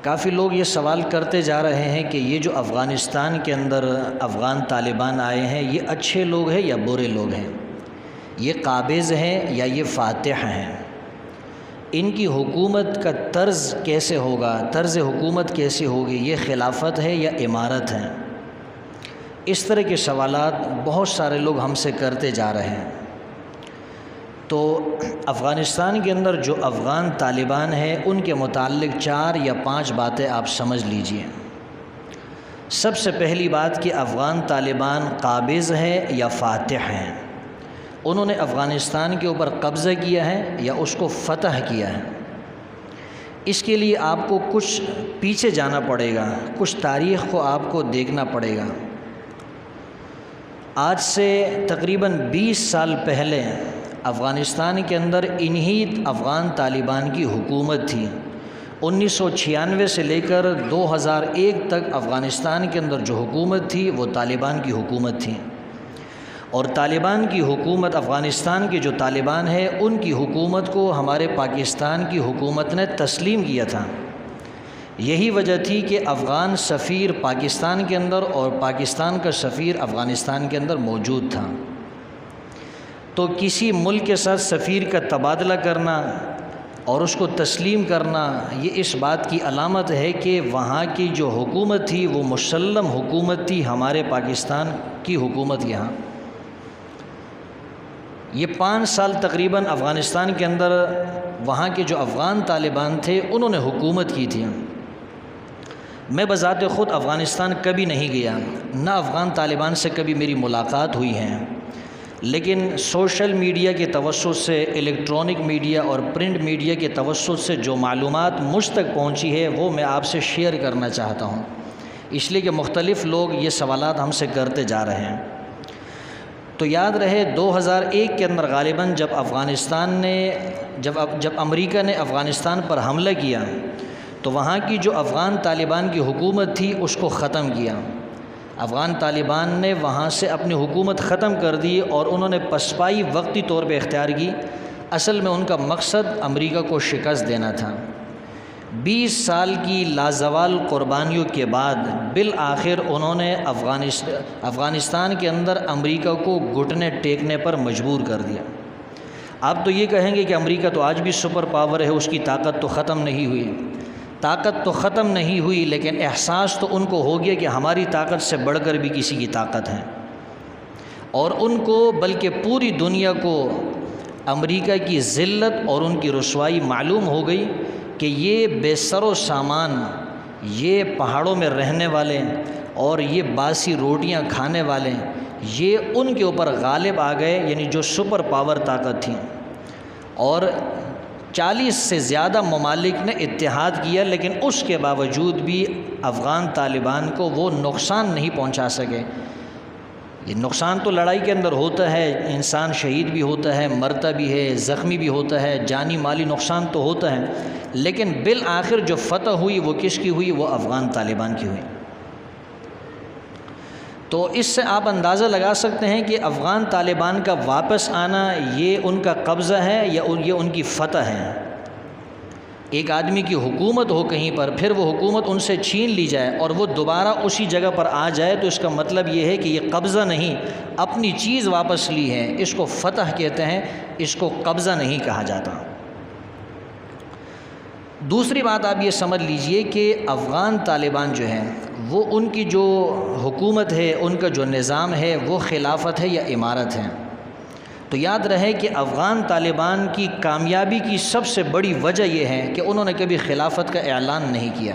کافی لوگ یہ سوال کرتے جا رہے ہیں کہ یہ جو افغانستان کے اندر افغان طالبان آئے ہیں یہ اچھے لوگ ہیں یا برے لوگ ہیں، یہ قابض ہیں یا یہ فاتح ہیں، ان کی حکومت کا طرز کیسے ہوگا، طرز حکومت کیسی ہوگی، یہ خلافت ہے یا امارت ہے؟ اس طرح کے سوالات بہت سارے لوگ ہم سے کرتے جا رہے ہیں۔ تو افغانستان کے اندر جو افغان طالبان ہیں ان کے متعلق 4 یا 5 باتیں آپ سمجھ لیجئے۔ سب سے پہلی بات کہ افغان طالبان قابض ہیں یا فاتح ہیں، انہوں نے افغانستان کے اوپر قبضہ کیا ہے یا اس کو فتح کیا ہے۔ اس کے لیے آپ کو کچھ پیچھے جانا پڑے گا، کچھ تاریخ کو آپ کو دیکھنا پڑے گا۔ آج سے تقریباً 20 سال پہلے افغانستان کے اندر انہی افغان طالبان کی حکومت تھی۔ 1996 سے لے کر 2001 تک افغانستان کے اندر جو حکومت تھی وہ طالبان کی حکومت تھی، اور طالبان کی حکومت، افغانستان کے جو طالبان ہیں ان کی حکومت کو ہمارے پاکستان کی حکومت نے تسلیم کیا تھا۔ یہی وجہ تھی کہ افغان سفیر پاکستان کے اندر اور پاکستان کا سفیر افغانستان کے اندر موجود تھا۔ تو کسی ملک کے ساتھ سفیر کا تبادلہ کرنا اور اس کو تسلیم کرنا یہ اس بات کی علامت ہے کہ وہاں کی جو حکومت تھی وہ مسلم حکومت تھی، ہمارے پاکستان کی حکومت یہاں۔ یہ 5 سال تقریباً افغانستان کے اندر وہاں کے جو افغان طالبان تھے انہوں نے حکومت کی تھی۔ میں بذات خود افغانستان کبھی نہیں گیا، نہ افغان طالبان سے کبھی میری ملاقات ہوئی ہے، لیکن سوشل میڈیا کے توسط سے، الیکٹرانک میڈیا اور پرنٹ میڈیا کے توسط سے جو معلومات مجھ تک پہنچی ہے وہ میں آپ سے شیئر کرنا چاہتا ہوں، اس لیے کہ مختلف لوگ یہ سوالات ہم سے کرتے جا رہے ہیں۔ تو یاد رہے 2001 کے اندر غالباً جب امریکہ نے افغانستان پر حملہ کیا تو وہاں کی جو افغان طالبان کی حکومت تھی اس کو ختم کیا۔ افغان طالبان نے وہاں سے اپنی حکومت ختم کر دی اور انہوں نے پسپائی وقتی طور پہ اختیار کی۔ اصل میں ان کا مقصد امریکہ کو شکست دینا تھا۔ 20 سال کی لازوال قربانیوں کے بعد بالآخر انہوں نے افغانستان کے اندر امریکہ کو گھٹنے ٹیکنے پر مجبور کر دیا۔ آپ تو یہ کہیں گے کہ امریکہ تو آج بھی سپر پاور ہے، اس کی طاقت تو ختم نہیں ہوئی۔ طاقت تو ختم نہیں ہوئی، لیکن احساس تو ان کو ہو گیا کہ ہماری طاقت سے بڑھ کر بھی کسی کی طاقت ہے، اور ان کو بلکہ پوری دنیا کو امریکہ کی ذلت اور ان کی رسوائی معلوم ہو گئی کہ یہ بے سر و سامان، یہ پہاڑوں میں رہنے والے اور یہ باسی روٹیاں کھانے والے، یہ ان کے اوپر غالب آ گئے، یعنی جو سپر پاور طاقت تھی۔ اور 40 سے زیادہ ممالک نے اتحاد کیا، لیکن اس کے باوجود بھی افغان طالبان کو وہ نقصان نہیں پہنچا سکے۔ یہ نقصان تو لڑائی کے اندر ہوتا ہے، انسان شہید بھی ہوتا ہے، مرتا بھی ہے، زخمی بھی ہوتا ہے، جانی مالی نقصان تو ہوتا ہے، لیکن بالآخر جو فتح ہوئی وہ کس کی ہوئی؟ وہ افغان طالبان کی ہوئی۔ تو اس سے آپ اندازہ لگا سکتے ہیں کہ افغان طالبان کا واپس آنا یہ ان کا قبضہ ہے یا یہ ان کی فتح ہے۔ ایک آدمی کی حکومت ہو کہیں پر، پھر وہ حکومت ان سے چھین لی جائے اور وہ دوبارہ اسی جگہ پر آ جائے تو اس کا مطلب یہ ہے کہ یہ قبضہ نہیں، اپنی چیز واپس لی ہے۔ اس کو فتح کہتے ہیں، اس کو قبضہ نہیں کہا جاتا۔ دوسری بات آپ یہ سمجھ لیجئے کہ افغان طالبان جو ہیں وہ ان کی جو حکومت ہے، ان کا جو نظام ہے وہ خلافت ہے یا امارت ہے۔ تو یاد رہے کہ افغان طالبان کی کامیابی کی سب سے بڑی وجہ یہ ہے کہ انہوں نے کبھی خلافت کا اعلان نہیں کیا۔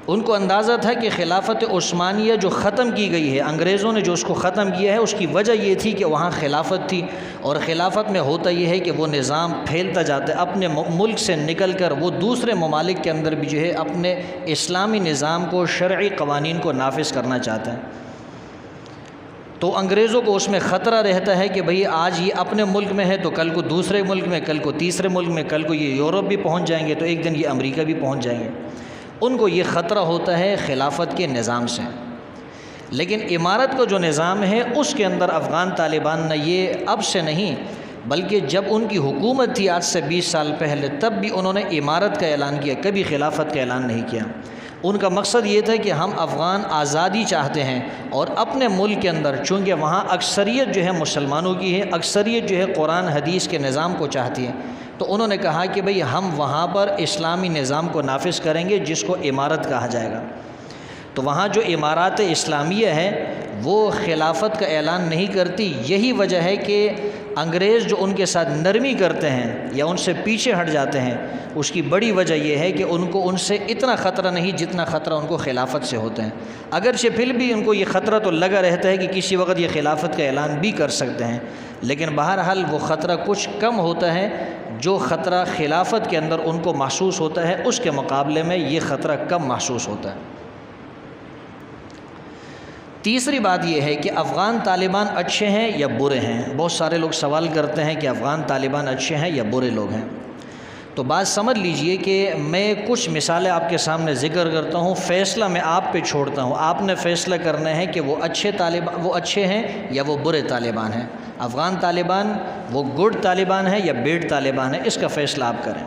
ان کو اندازہ تھا کہ خلافت عثمانیہ جو ختم کی گئی ہے، انگریزوں نے جو اس کو ختم کیا ہے، اس کی وجہ یہ تھی کہ وہاں خلافت تھی، اور خلافت میں ہوتا یہ ہے کہ وہ نظام پھیلتا جاتا ہے، اپنے ملک سے نکل کر وہ دوسرے ممالک کے اندر بھی جو ہے اپنے اسلامی نظام کو، شرعی قوانین کو نافذ کرنا چاہتا ہے۔ تو انگریزوں کو اس میں خطرہ رہتا ہے کہ بھئی آج یہ اپنے ملک میں ہے تو کل کو دوسرے ملک میں، کل کو تیسرے ملک میں، کل کو یہ یورپ بھی پہنچ جائیں گے، تو ایک دن یہ امریکہ بھی پہنچ جائیں گے۔ ان کو یہ خطرہ ہوتا ہے خلافت کے نظام سے۔ لیکن امارت کا جو نظام ہے اس کے اندر افغان طالبان نے یہ اب سے نہیں بلکہ جب ان کی حکومت تھی آج سے 20 سال پہلے تب بھی انہوں نے امارت کا اعلان کیا، کبھی خلافت کا اعلان نہیں کیا۔ ان کا مقصد یہ تھا کہ ہم افغان آزادی چاہتے ہیں، اور اپنے ملک کے اندر چونکہ وہاں اکثریت جو ہے مسلمانوں کی ہے، اکثریت جو ہے قرآن حدیث کے نظام کو چاہتی ہے، تو انہوں نے کہا کہ بھئی ہم وہاں پر اسلامی نظام کو نافذ کریں گے جس کو امارت کہا جائے گا۔ تو وہاں جو امارات اسلامیہ ہے وہ خلافت کا اعلان نہیں کرتی۔ یہی وجہ ہے کہ انگریز جو ان کے ساتھ نرمی کرتے ہیں یا ان سے پیچھے ہٹ جاتے ہیں، اس کی بڑی وجہ یہ ہے کہ ان کو ان سے اتنا خطرہ نہیں جتنا خطرہ ان کو خلافت سے ہوتا ہے۔ اگرچہ پھر بھی ان کو یہ خطرہ تو لگا رہتا ہے کہ کسی وقت یہ خلافت کا اعلان بھی کر سکتے ہیں، لیکن بہرحال وہ خطرہ کچھ کم ہوتا ہے۔ جو خطرہ خلافت کے اندر ان کو محسوس ہوتا ہے اس کے مقابلے میں یہ خطرہ کم محسوس ہوتا ہے۔ تیسری بات یہ ہے کہ افغان طالبان اچھے ہیں یا برے ہیں۔ بہت سارے لوگ سوال کرتے ہیں کہ افغان طالبان اچھے ہیں یا برے لوگ ہیں۔ تو بات سمجھ لیجئے کہ میں کچھ مثالیں آپ کے سامنے ذکر کرتا ہوں، فیصلہ میں آپ پہ چھوڑتا ہوں، آپ نے فیصلہ کرنا ہے کہ وہ اچھے ہیں یا وہ برے طالبان ہیں۔ افغان طالبان وہ گڈ طالبان ہیں یا بیڈ طالبان ہیں، اس کا فیصلہ آپ کریں۔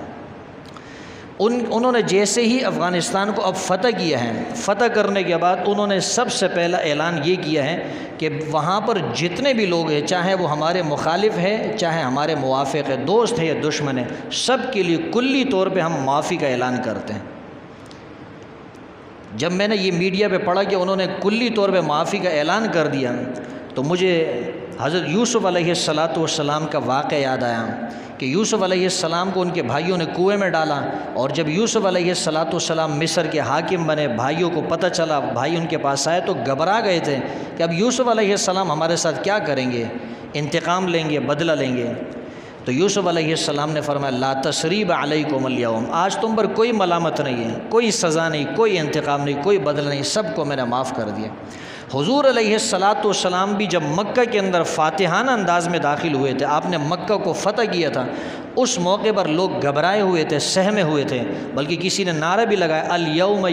انہوں نے جیسے ہی افغانستان کو اب فتح کیا ہے، فتح کرنے کے بعد انہوں نے سب سے پہلا اعلان یہ کیا ہے کہ وہاں پر جتنے بھی لوگ ہیں، چاہے وہ ہمارے مخالف ہے چاہے ہمارے موافق ہے، دوست ہے یا دشمن ہے، سب کے لیے کلی طور پہ ہم معافی کا اعلان کرتے ہیں۔ جب میں نے یہ میڈیا پہ پڑھا کہ انہوں نے کلی طور پہ معافی کا اعلان کر دیا تو مجھے حضرت یوسف علیہ السلام کا واقعہ یاد آیا کہ یوسف علیہ السلام کو ان کے بھائیوں نے کنویں میں ڈالا، اور جب یوسف علیہ السلام مصر کے حاکم بنے، بھائیوں کو پتہ چلا، بھائی ان کے پاس آئے تو گھبرا گئے تھے کہ اب یوسف علیہ السلام ہمارے ساتھ کیا کریں گے، انتقام لیں گے، بدلہ لیں گے۔ تو یوسف علیہ السلام نے فرمایا لا تثریب علیکم الیوم، آج تم پر کوئی ملامت نہیں ہے، کوئی سزا نہیں، کوئی انتقام نہیں، کوئی بدلہ نہیں، سب کو میں نے معاف کر دیا۔ حضور علیہ السلام بھی جب مکہ کے اندر فاتحانہ انداز میں داخل ہوئے تھے، آپ نے مکہ کو فتح کیا تھا، اس موقع پر لوگ گھبرائے ہوئے تھے، سہمے ہوئے تھے، بلکہ کسی نے نعرہ بھی لگایا الیوم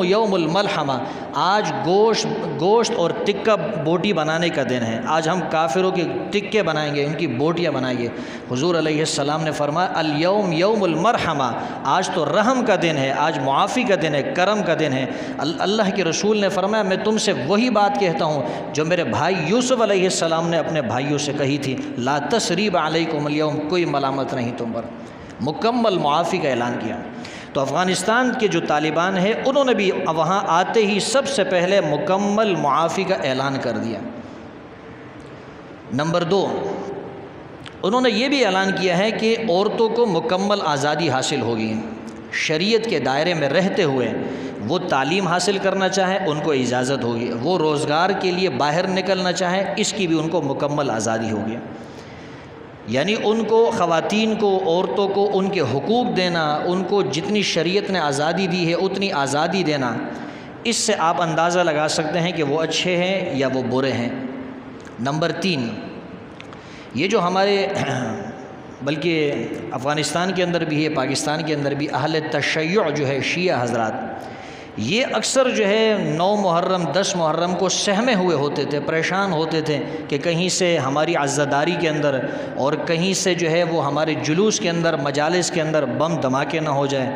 یوم الملحمہ، آج گوشت اور ٹکہ بوٹی بنانے کا دن ہے، آج ہم کافروں کے ٹکے بنائیں گے، ان کی بوٹیاں بنائیں گے۔ حضور علیہ السلام نے فرمایا الیوم یوم المرحمہ، آج تو رحم کا دن ہے، آج معافی کا دن ہے، کرم کا دن ہے۔ اللہ کے رسول نے فرمایا میں تم سے وہی بات کہتا ہوں جو میرے بھائی یوسف علیہ السلام نے اپنے بھائیوں سے کہی تھی، لا تثریب علیکم الیوم، کوئی ملامت نہیں تم پر، مکمل معافی کا اعلان کیا۔ تو افغانستان کے جو طالبان ہیں انہوں نے بھی وہاں آتے ہی سب سے پہلے مکمل معافی کا اعلان کر دیا۔ نمبر 2، انہوں نے یہ بھی اعلان کیا ہے کہ عورتوں کو مکمل آزادی حاصل ہوگی، شریعت کے دائرے میں رہتے ہوئے وہ تعلیم حاصل کرنا چاہے ان کو اجازت ہوگی، وہ روزگار کے لیے باہر نکلنا چاہے اس کی بھی ان کو مکمل آزادی ہوگی۔ یعنی ان کو، خواتین کو، عورتوں کو ان کے حقوق دینا، ان کو جتنی شریعت نے آزادی دی ہے اتنی آزادی دینا، اس سے آپ اندازہ لگا سکتے ہیں کہ وہ اچھے ہیں یا وہ برے ہیں۔ نمبر 3، یہ جو ہمارے بلکہ افغانستان کے اندر بھی ہے، پاکستان کے اندر بھی اہل تشیع جو ہے شیعہ حضرات، یہ اکثر جو ہے 9 محرم 10 محرم کو سہمے ہوئے ہوتے تھے، پریشان ہوتے تھے کہ کہیں سے ہماری عزاداری کے اندر اور کہیں سے جو ہے وہ ہمارے جلوس کے اندر، مجالس کے اندر بم دھماکے نہ ہو جائے،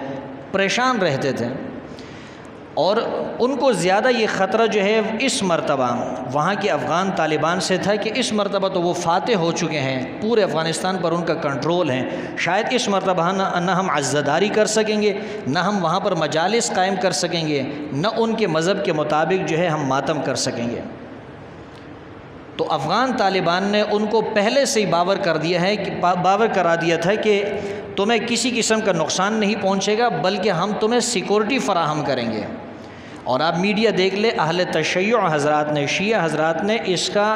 پریشان رہتے تھے۔ اور ان کو زیادہ یہ خطرہ جو ہے اس مرتبہ وہاں کے افغان طالبان سے تھا کہ اس مرتبہ تو وہ فاتح ہو چکے ہیں، پورے افغانستان پر ان کا کنٹرول ہے، شاید اس مرتبہ نہ ہم عزاداری کر سکیں گے، نہ ہم وہاں پر مجالس قائم کر سکیں گے، نہ ان کے مذہب کے مطابق جو ہے ہم ماتم کر سکیں گے۔ تو افغان طالبان نے ان کو پہلے سے ہی باور کرا دیا تھا کہ تمہیں کسی قسم کا نقصان نہیں پہنچے گا، بلکہ ہم تمہیں سیکورٹی فراہم کریں گے۔ اور آپ میڈیا دیکھ لیں، اہل تشیع حضرات نے، شیعہ حضرات نے اس کا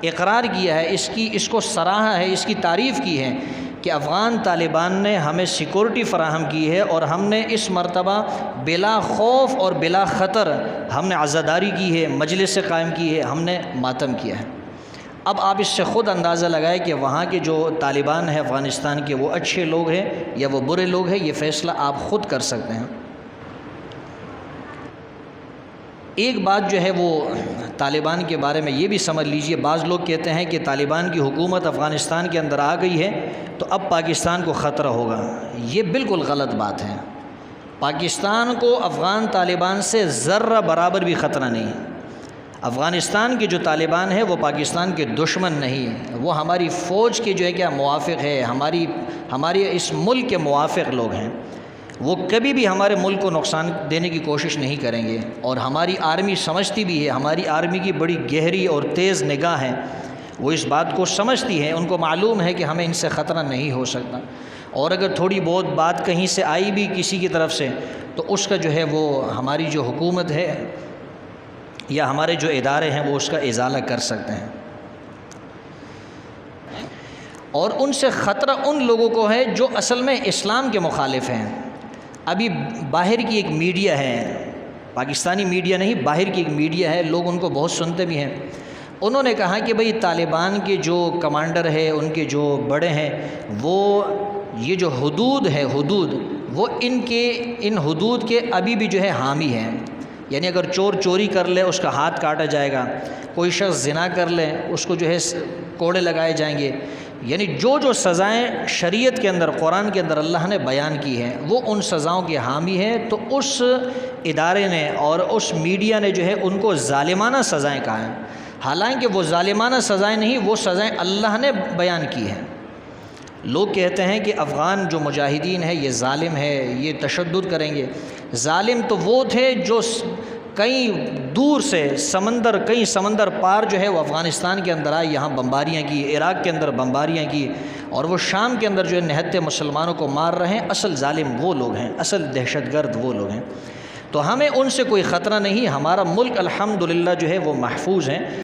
اقرار کیا ہے، اس کو سراہا ہے، اس کی تعریف کی ہے کہ افغان طالبان نے ہمیں سیکورٹی فراہم کی ہے اور ہم نے اس مرتبہ بلا خوف اور بلا خطر ہم نے عزاداری کی ہے، مجلس سے قائم کی ہے، ہم نے ماتم کیا ہے۔ اب آپ اس سے خود اندازہ لگائیں کہ وہاں کے جو طالبان ہیں افغانستان کے، وہ اچھے لوگ ہیں یا وہ برے لوگ ہیں، یہ فیصلہ آپ خود کر سکتے ہیں۔ ایک بات جو ہے وہ طالبان کے بارے میں یہ بھی سمجھ لیجئے، بعض لوگ کہتے ہیں کہ طالبان کی حکومت افغانستان کے اندر آ گئی ہے تو اب پاکستان کو خطرہ ہوگا۔ یہ بالکل غلط بات ہے۔ پاکستان کو افغان طالبان سے ذرہ برابر بھی خطرہ نہیں ہے۔ افغانستان کے جو طالبان ہیں وہ پاکستان کے دشمن نہیں ہیں، وہ ہماری فوج کے جو ہے کیا موافق ہے، ہماری اس ملک کے موافق لوگ ہیں۔ وہ کبھی بھی ہمارے ملک کو نقصان دینے کی کوشش نہیں کریں گے، اور ہماری آرمی سمجھتی بھی ہے، ہماری آرمی کی بڑی گہری اور تیز نگاہ ہے، وہ اس بات کو سمجھتی ہے، ان کو معلوم ہے کہ ہمیں ان سے خطرہ نہیں ہو سکتا، اور اگر تھوڑی بہت بات کہیں سے آئی بھی کسی کی طرف سے تو اس کا جو ہے وہ ہماری جو حکومت ہے یا ہمارے جو ادارے ہیں وہ اس کا ازالہ کر سکتے ہیں۔ اور ان سے خطرہ ان لوگوں کو ہے جو اصل میں اسلام کے مخالف ہیں۔ ابھی باہر کی ایک میڈیا ہے، پاکستانی میڈیا نہیں، باہر کی ایک میڈیا ہے، لوگ ان کو بہت سنتے بھی ہیں، انہوں نے کہا کہ بھئی طالبان کے جو کمانڈر ہے، ان کے جو بڑے ہیں، وہ یہ جو حدود ہے، حدود وہ ان حدود کے ابھی بھی جو ہے حامی ہیں، یعنی اگر چور چوری کر لے اس کا ہاتھ کاٹا جائے گا، کوئی شخص زنا کر لے اس کو جو ہے کوڑے لگائے جائیں گے، یعنی جو سزائیں شریعت کے اندر، قرآن کے اندر اللہ نے بیان کی ہیں وہ ان سزاؤں کے حامی ہیں۔ تو اس ادارے نے اور اس میڈیا نے جو ہے ان کو ظالمانہ سزائیں کہا ہیں، حالانکہ وہ ظالمانہ سزائیں نہیں، وہ سزائیں اللہ نے بیان کی ہیں۔ لوگ کہتے ہیں کہ افغان جو مجاہدین ہیں یہ ظالم ہے، یہ تشدد کریں گے۔ ظالم تو وہ تھے جو کئی دور سے کئی سمندر پار جو ہے وہ افغانستان کے اندر آئے، یہاں بمباریاں کی، عراق کے اندر بمباریاں کی، اور وہ شام کے اندر جو ہے نہتے مسلمانوں کو مار رہے ہیں۔ اصل ظالم وہ لوگ ہیں، اصل دہشت گرد وہ لوگ ہیں۔ تو ہمیں ان سے کوئی خطرہ نہیں، ہمارا ملک الحمدللہ جو ہے وہ محفوظ ہے۔